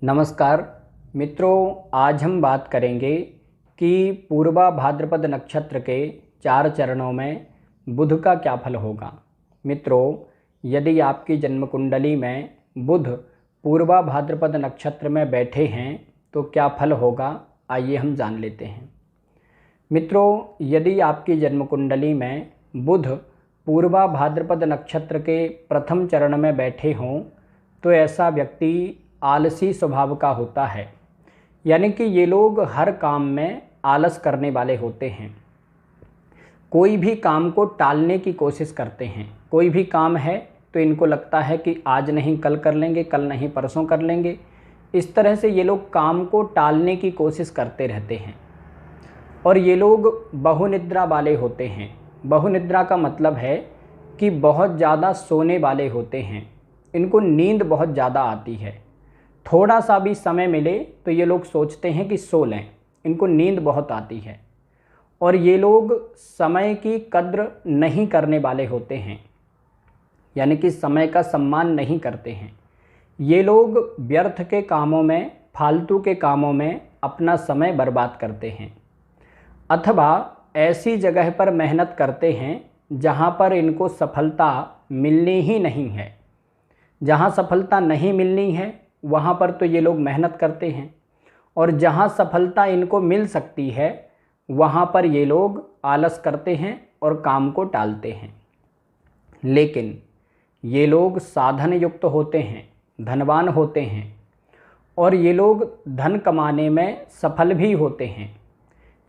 नमस्कार मित्रों, आज हम बात करेंगे कि पूर्वा भाद्रपद नक्षत्र के 4 चरणों में बुध का क्या फल होगा। मित्रों, यदि आपकी जन्म कुंडली में बुध पूर्वा भाद्रपद नक्षत्र में बैठे हैं तो क्या फल होगा, आइए हम जान लेते हैं। मित्रों, यदि आपकी जन्म कुंडली में बुध पूर्वा भाद्रपद नक्षत्र के प्रथम चरण में बैठे हों तो ऐसा व्यक्ति आलसी स्वभाव का होता है। यानी कि ये लोग हर काम में आलस करने वाले होते हैं। कोई भी काम को टालने की कोशिश करते हैं। कोई भी काम है तो इनको लगता है कि आज नहीं कल कर लेंगे, कल नहीं परसों कर लेंगे। इस तरह से ये लोग काम को टालने की कोशिश करते रहते हैं। और ये लोग बहुनिद्रा वाले होते हैं। बहुनिद्रा का मतलब है कि बहुत ज़्यादा सोने वाले होते हैं। इनको नींद बहुत ज़्यादा आती है। थोड़ा सा भी समय मिले तो ये लोग सोचते हैं कि सो लें। इनको नींद बहुत आती है। और ये लोग समय की कद्र नहीं करने वाले होते हैं। यानी कि समय का सम्मान नहीं करते हैं। ये लोग व्यर्थ के कामों में, फालतू के कामों में अपना समय बर्बाद करते हैं। अथवा ऐसी जगह पर मेहनत करते हैं जहाँ पर इनको सफलता मिलनी ही नहीं है। जहाँ सफलता नहीं मिलनी है वहाँ पर तो ये लोग मेहनत करते हैं, और जहाँ सफलता इनको मिल सकती है वहाँ पर ये लोग आलस करते हैं और काम को टालते हैं। लेकिन ये लोग साधन युक्त होते हैं, धनवान होते हैं, और ये लोग धन कमाने में सफल भी होते हैं।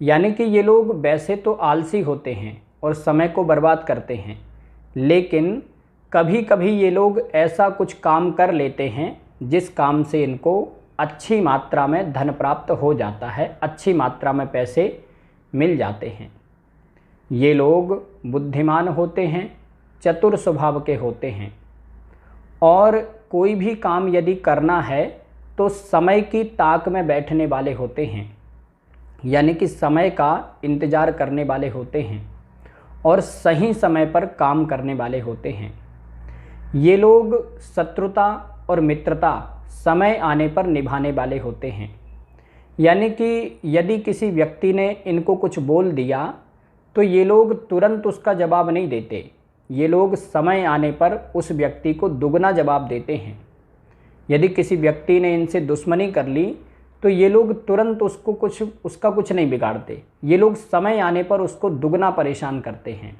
यानी कि ये लोग वैसे तो आलसी होते हैं और समय को बर्बाद करते हैं, लेकिन कभी कभी ये लोग ऐसा कुछ काम कर लेते हैं जिस काम से इनको अच्छी मात्रा में धन प्राप्त हो जाता है, अच्छी मात्रा में पैसे मिल जाते हैं। ये लोग बुद्धिमान होते हैं, चतुर स्वभाव के होते हैं, और कोई भी काम यदि करना है तो समय की ताक में बैठने वाले होते हैं। यानी कि समय का इंतज़ार करने वाले होते हैं और सही समय पर काम करने वाले होते हैं। ये लोग शत्रुता और मित्रता समय आने पर निभाने वाले होते हैं। यानी कि यदि किसी व्यक्ति ने इनको कुछ बोल दिया तो ये लोग तुरंत उसका जवाब नहीं देते। ये लोग समय आने पर उस व्यक्ति को दुगना जवाब देते हैं। यदि किसी व्यक्ति ने इनसे दुश्मनी कर ली तो ये लोग तुरंत उसका कुछ नहीं बिगाड़ते। ये लोग समय आने पर उसको दुगना परेशान करते हैं।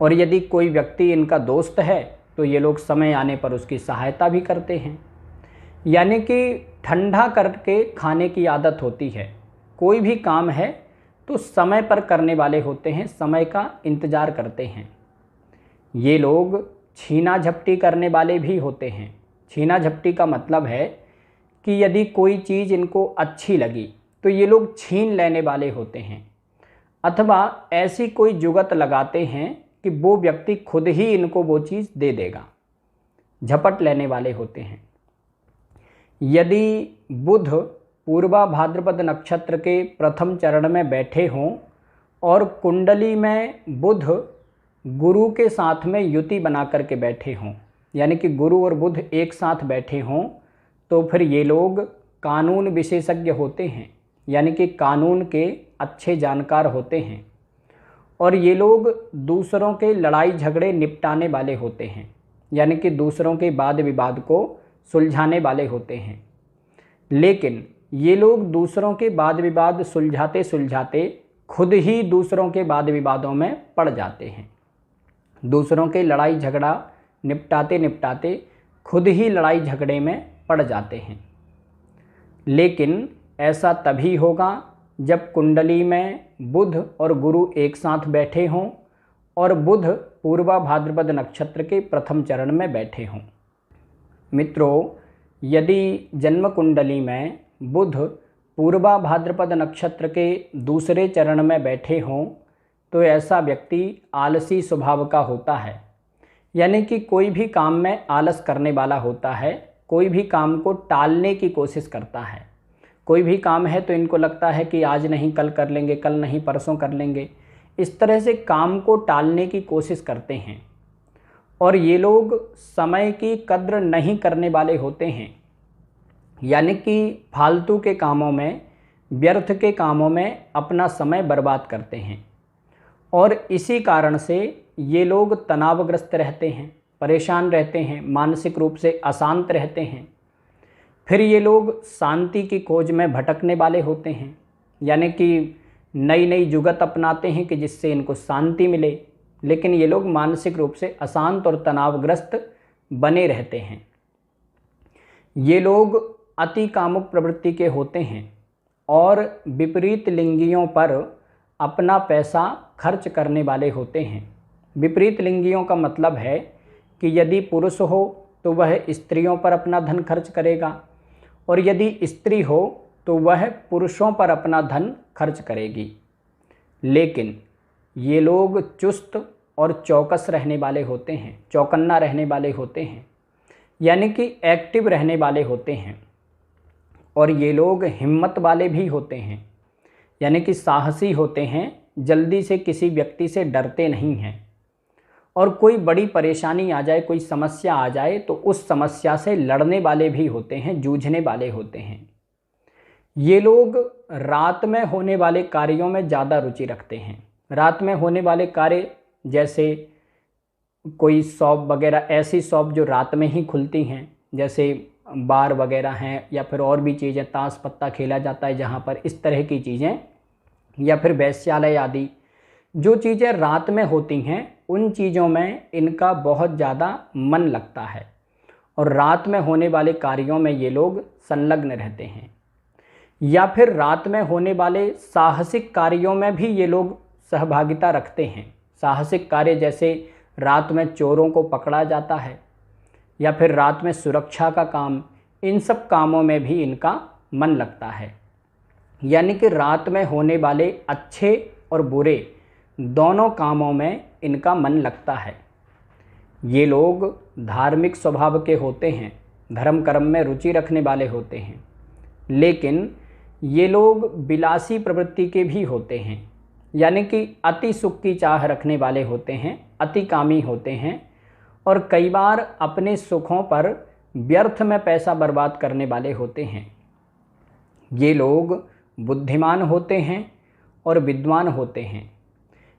और यदि कोई व्यक्ति इनका दोस्त है तो ये लोग समय आने पर उसकी सहायता भी करते हैं। यानी कि ठंडा करके खाने की आदत होती है। कोई भी काम है तो समय पर करने वाले होते हैं, समय का इंतज़ार करते हैं। ये लोग छीना झपटी करने वाले भी होते हैं। छीना झपटी का मतलब है कि यदि कोई चीज़ इनको अच्छी लगी तो ये लोग छीन लेने वाले होते हैं, अथवा ऐसी कोई जुगत लगाते हैं कि वो व्यक्ति खुद ही इनको वो चीज़ दे देगा। झपट लेने वाले होते हैं। यदि बुध पूर्वा भाद्रपद नक्षत्र के प्रथम चरण में बैठे हों और कुंडली में बुध गुरु के साथ में युति बना करके बैठे हों, यानी कि गुरु और बुध एक साथ बैठे हों, तो फिर ये लोग कानून विशेषज्ञ होते हैं। यानी कि कानून के अच्छे जानकार होते हैं। और ये लोग दूसरों के लड़ाई झगड़े निपटाने वाले होते हैं। यानी कि दूसरों के वाद विवाद को सुलझाने वाले होते हैं। लेकिन ये लोग दूसरों के वाद विवाद सुलझाते सुलझाते खुद ही दूसरों के वाद विवादों में पड़ जाते हैं। दूसरों के लड़ाई झगड़ा निपटाते निपटाते खुद ही लड़ाई झगड़े में पड़ जाते हैं। लेकिन ऐसा तभी होगा जब कुंडली में बुध और गुरु एक साथ बैठे हों और बुध पूर्वा भाद्रपद नक्षत्र के प्रथम चरण में बैठे हों। मित्रों, यदि जन्म कुंडली में बुध पूर्वा भाद्रपद नक्षत्र के दूसरे चरण में बैठे हों तो ऐसा व्यक्ति आलसी स्वभाव का होता है। यानी कि कोई भी काम में आलस करने वाला होता है। कोई भी काम को टालने की कोशिश करता है। कोई भी काम है तो इनको लगता है कि आज नहीं कल कर लेंगे, कल नहीं परसों कर लेंगे। इस तरह से काम को टालने की कोशिश करते हैं। और ये लोग समय की कद्र नहीं करने वाले होते हैं। यानी कि फालतू के कामों में, व्यर्थ के कामों में अपना समय बर्बाद करते हैं और इसी कारण से ये लोग तनावग्रस्त रहते हैं, परेशान रहते हैं, मानसिक रूप से अशांत रहते हैं। फिर ये लोग शांति की खोज में भटकने वाले होते हैं, यानी कि नई नई जुगत अपनाते हैं कि जिससे इनको शांति मिले, लेकिन ये लोग मानसिक रूप से अशांत और तनावग्रस्त बने रहते हैं। ये लोग अति कामुक प्रवृत्ति के होते हैं और विपरीत लिंगियों पर अपना पैसा खर्च करने वाले होते हैं। विपरीत लिंगियों का मतलब है कि यदि पुरुष हो तो वह स्त्रियों पर अपना धन खर्च करेगा और यदि स्त्री हो तो वह पुरुषों पर अपना धन खर्च करेगी। लेकिन ये लोग चुस्त और चौकस रहने वाले होते हैं, चौकन्ना रहने वाले होते हैं, यानी कि एक्टिव रहने वाले होते हैं। और ये लोग हिम्मत वाले भी होते हैं, यानी कि साहसी होते हैं, जल्दी से किसी व्यक्ति से डरते नहीं हैं और कोई बड़ी परेशानी आ जाए, कोई समस्या आ जाए तो उस समस्या से लड़ने वाले भी होते हैं, जूझने वाले होते हैं। ये लोग रात में होने वाले कार्यों में ज़्यादा रुचि रखते हैं। रात में होने वाले कार्य जैसे कोई शॉप वगैरह, ऐसी शॉप जो रात में ही खुलती हैं, जैसे बार वगैरह हैं या फिर और भी चीज़ें, ताश पत्ता खेला जाता है जहाँ पर, इस तरह की चीज़ें, या फिर वेश्यालय आदि जो चीज़ें रात में होती हैं उन चीज़ों में इनका बहुत ज़्यादा मन लगता है और रात में होने वाले कार्यों में ये लोग संलग्न रहते हैं। या फिर रात में होने वाले साहसिक कार्यों में भी ये लोग सहभागिता रखते हैं। साहसिक कार्य जैसे रात में चोरों को पकड़ा जाता है या फिर रात में सुरक्षा का काम, इन सब कामों में भी इनका मन लगता है। यानी कि रात में होने वाले अच्छे और बुरे दोनों कामों में इनका मन लगता है। ये लोग धार्मिक स्वभाव के होते हैं, धर्म कर्म में रुचि रखने वाले होते हैं, लेकिन ये लोग विलासी प्रवृत्ति के भी होते हैं, यानी कि अति सुख की चाह रखने वाले होते हैं, अति कामी होते हैं और कई बार अपने सुखों पर व्यर्थ में पैसा बर्बाद करने वाले होते हैं। ये लोग बुद्धिमान होते हैं और विद्वान होते हैं।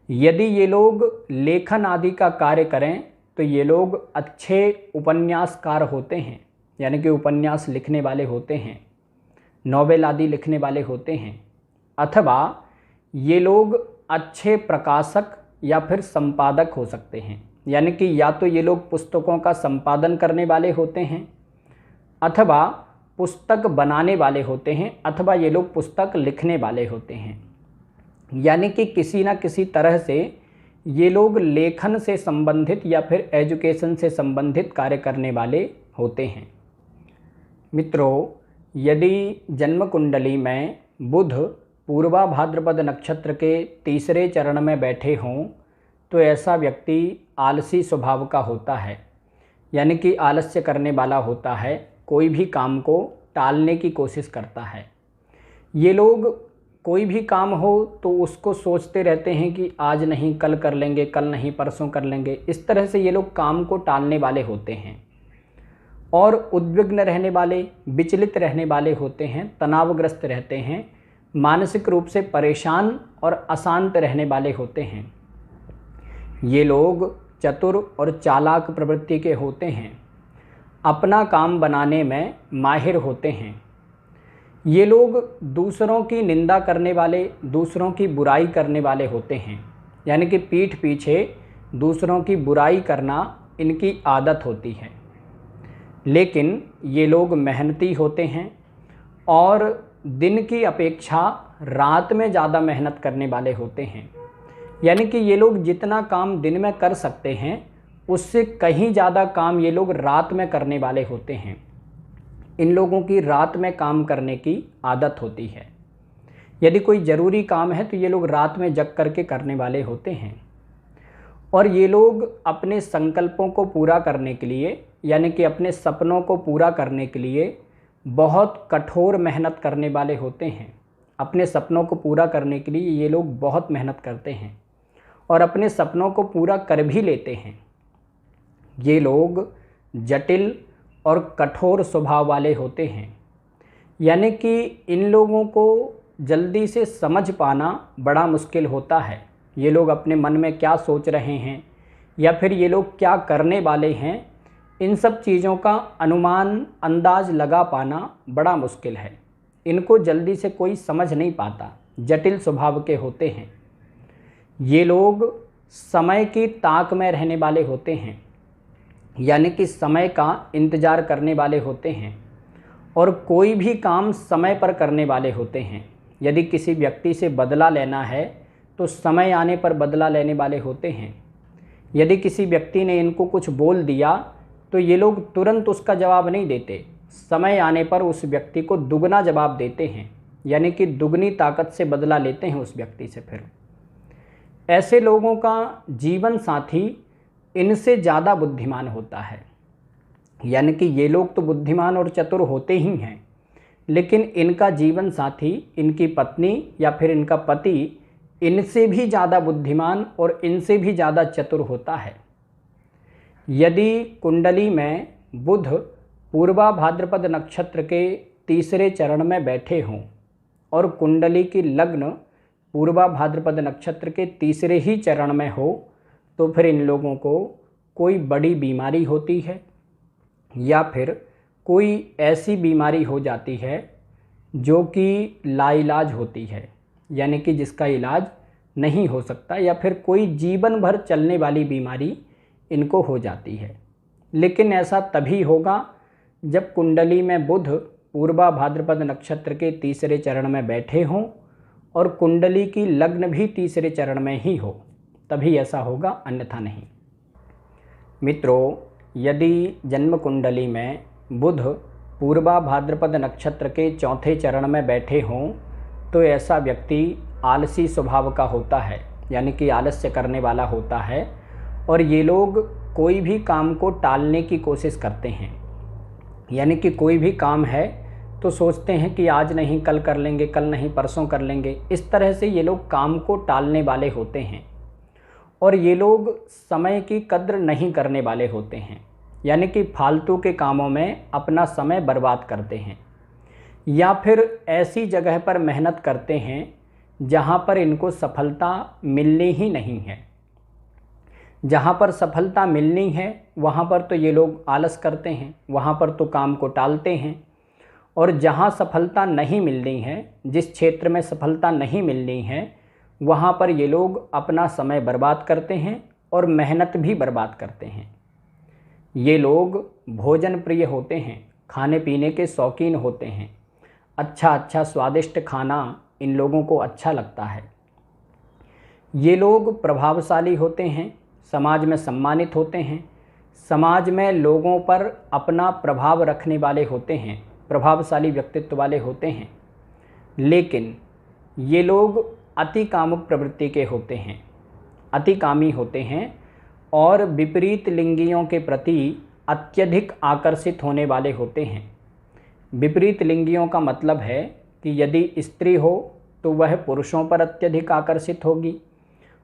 यदि ये लोग लेखन आदि का कार्य करें तो ये लोग अच्छे उपन्यासकार होते हैं, यानी कि उपन्यास लिखने वाले होते हैं, नॉवेल आदि लिखने वाले होते हैं, अथवा ये लोग अच्छे प्रकाशक या फिर संपादक हो सकते हैं, यानी कि या तो ये लोग पुस्तकों का संपादन करने वाले होते हैं अथवा पुस्तक बनाने वाले होते हैं, अथवा ये लोग पुस्तक लिखने वाले होते हैं। यानी कि किसी न किसी तरह से ये लोग लेखन से संबंधित या फिर एजुकेशन से संबंधित कार्य करने वाले होते हैं। मित्रों, यदि जन्म कुंडली में बुध पूर्वा भाद्रपद नक्षत्र के तीसरे चरण में बैठे हों तो ऐसा व्यक्ति आलसी स्वभाव का होता है, यानी कि आलस्य करने वाला होता है, कोई भी काम को टालने की कोशिश करता है। ये लोग कोई भी काम हो तो उसको सोचते रहते हैं कि आज नहीं कल कर लेंगे, कल नहीं परसों कर लेंगे। इस तरह से ये लोग काम को टालने वाले होते हैं और उद्विग्न रहने वाले, विचलित रहने वाले होते हैं, तनावग्रस्त रहते हैं, मानसिक रूप से परेशान और अशांत रहने वाले होते हैं। ये लोग चतुर और चालाक प्रवृत्ति के होते हैं, अपना काम बनाने में माहिर होते हैं। ये लोग दूसरों की निंदा करने वाले, दूसरों की बुराई करने वाले होते हैं, यानी कि पीठ पीछे दूसरों की बुराई करना इनकी आदत होती है। लेकिन ये लोग मेहनती होते हैं और दिन की अपेक्षा रात में ज़्यादा मेहनत करने वाले होते हैं। यानी कि ये लोग जितना काम दिन में कर सकते हैं उससे कहीं ज़्यादा काम ये लोग रात में करने वाले होते हैं। इन लोगों की रात में काम करने की आदत होती है। यदि कोई ज़रूरी काम है तो ये लोग रात में जग करके करने वाले होते हैं। और ये लोग अपने संकल्पों को पूरा करने के लिए, यानी कि अपने सपनों को पूरा करने के लिए बहुत कठोर मेहनत करने वाले होते हैं। अपने सपनों को पूरा करने के लिए ये लोग बहुत मेहनत करते हैं और अपने सपनों को पूरा कर भी लेते हैं। ये लोग जटिल और कठोर स्वभाव वाले होते हैं। यानी कि इन लोगों को जल्दी से समझ पाना बड़ा मुश्किल होता है। ये लोग अपने मन में क्या सोच रहे हैं या फिर ये लोग क्या करने वाले हैं, इन सब चीज़ों का अनुमान अंदाज लगा पाना बड़ा मुश्किल है। इनको जल्दी से कोई समझ नहीं पाता, जटिल स्वभाव के होते हैं। ये लोग समय की ताक में रहने वाले होते हैं, यानी कि समय का इंतज़ार करने वाले होते हैं और कोई भी काम समय पर करने वाले होते हैं। यदि किसी व्यक्ति से बदला लेना है तो समय आने पर बदला लेने वाले होते हैं। यदि किसी व्यक्ति ने इनको कुछ बोल दिया तो ये लोग तुरंत उसका जवाब नहीं देते, समय आने पर उस व्यक्ति को दुगना जवाब देते हैं, यानी कि दुगनी ताकत से बदला लेते हैं उस व्यक्ति से। फिर ऐसे लोगों का जीवन साथी इनसे ज़्यादा बुद्धिमान होता है, यानी कि ये लोग तो बुद्धिमान और चतुर होते ही हैं, लेकिन इनका जीवन साथी, इनकी पत्नी या फिर इनका पति इनसे भी ज़्यादा बुद्धिमान और इनसे भी ज़्यादा चतुर होता है। यदि कुंडली में बुध पूर्वा भाद्रपद नक्षत्र के तीसरे चरण में बैठे हों और कुंडली की लग्न पूर्वा भाद्रपद नक्षत्र के तीसरे ही चरण में हो, तो फिर इन लोगों को कोई बड़ी बीमारी होती है या फिर कोई ऐसी बीमारी हो जाती है जो कि लाइलाज होती है, यानी कि जिसका इलाज नहीं हो सकता, या फिर कोई जीवन भर चलने वाली बीमारी इनको हो जाती है। लेकिन ऐसा तभी होगा जब कुंडली में बुध पूर्वा भाद्रपद नक्षत्र के तीसरे चरण में बैठे हों और कुंडली की लग्न भी तीसरे चरण में ही हो, तभी ऐसा होगा, अन्यथा नहीं। मित्रों, यदि जन्म कुंडली में बुध पूर्वा भाद्रपद नक्षत्र के चौथे चरण में बैठे हों तो ऐसा व्यक्ति आलसी स्वभाव का होता है, यानी कि आलस्य करने वाला होता है और ये लोग कोई भी काम को टालने की कोशिश करते हैं। यानी कि कोई भी काम है तो सोचते हैं कि आज नहीं कल कर लेंगे, कल नहीं परसों कर लेंगे। इस तरह से ये लोग काम को टालने वाले होते हैं और ये लोग समय की कद्र नहीं करने वाले होते हैं, यानी कि फालतू के कामों में अपना समय बर्बाद करते हैं या फिर ऐसी जगह पर मेहनत करते हैं जहाँ पर इनको सफलता मिलनी ही नहीं है। जहाँ पर सफलता मिलनी है वहाँ पर तो ये लोग आलस करते हैं, वहाँ पर तो काम को टालते हैं, और जहाँ सफलता नहीं मिलनी है, जिस क्षेत्र में सफलता नहीं मिलनी है, वहाँ पर ये लोग अपना समय बर्बाद करते हैं और मेहनत भी बर्बाद करते हैं। ये लोग भोजन प्रिय होते हैं, खाने पीने के शौकीन होते हैं। अच्छा स्वादिष्ट खाना इन लोगों को अच्छा लगता है। ये लोग प्रभावशाली होते हैं, समाज में सम्मानित होते हैं, समाज में लोगों पर अपना प्रभाव रखने वाले होते हैं, प्रभावशाली व्यक्तित्व वाले होते हैं। लेकिन ये लोग अति कामुक प्रवृत्ति के होते हैं, अति कामी होते हैं और विपरीत लिंगियों के प्रति अत्यधिक आकर्षित होने वाले होते हैं। विपरीत लिंगियों का मतलब है कि यदि स्त्री हो तो वह पुरुषों पर अत्यधिक आकर्षित होगी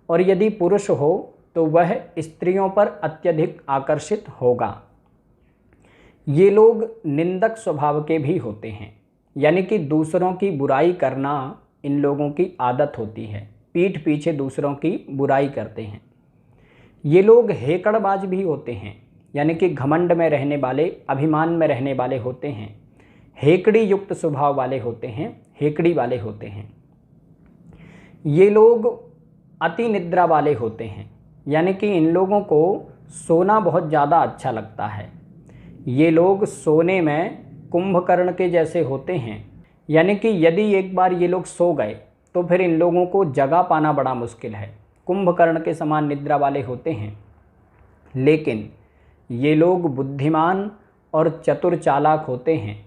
और यदि पुरुष हो तो वह स्त्रियों पर अत्यधिक आकर्षित होगा। ये लोग निंदक स्वभाव के भी होते हैं, यानी कि दूसरों की बुराई करना इन लोगों की आदत होती है, पीठ पीछे दूसरों की बुराई करते हैं। ये लोग हेकड़बाज भी होते हैं, यानी कि घमंड में रहने वाले, अभिमान में रहने वाले होते हैं, हेकड़ी युक्त स्वभाव वाले होते हैं, हेकड़ी वाले होते हैं। ये लोग अति निद्रा वाले होते हैं, यानी कि इन लोगों को सोना बहुत ज़्यादा अच्छा लगता है। ये लोग सोने में कुंभकर्ण के जैसे होते हैं, यानी कि यदि एक बार ये लोग सो गए तो फिर इन लोगों को जगा पाना बड़ा मुश्किल है। कुंभकर्ण के समान निद्रा वाले होते हैं। लेकिन ये लोग बुद्धिमान और चतुर चालाक होते हैं,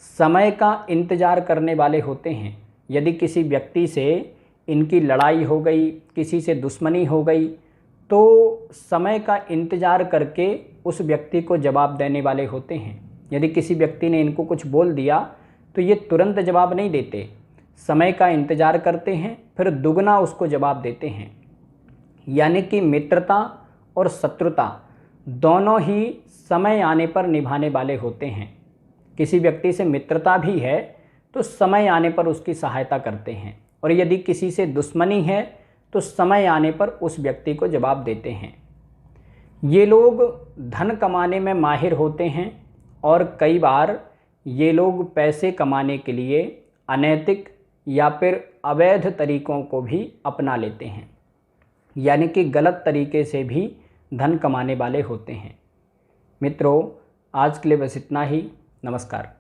समय का इंतज़ार करने वाले होते हैं। यदि किसी व्यक्ति से इनकी लड़ाई हो गई, किसी से दुश्मनी हो गई, तो समय का इंतज़ार करके उस व्यक्ति को जवाब देने वाले होते हैं। यदि किसी व्यक्ति ने इनको कुछ बोल दिया तो ये तुरंत जवाब नहीं देते, समय का इंतज़ार करते हैं, फिर दुगना उसको जवाब देते हैं। यानी कि मित्रता और शत्रुता दोनों ही समय आने पर निभाने वाले होते हैं। किसी व्यक्ति से मित्रता भी है तो समय आने पर उसकी सहायता करते हैं, और यदि किसी से दुश्मनी है तो समय आने पर उस व्यक्ति को जवाब देते हैं। ये लोग धन कमाने में माहिर होते हैं और कई बार ये लोग पैसे कमाने के लिए अनैतिक या फिर अवैध तरीकों को भी अपना लेते हैं, यानी कि गलत तरीके से भी धन कमाने वाले होते हैं। मित्रों, आज के लिए बस इतना ही। नमस्कार।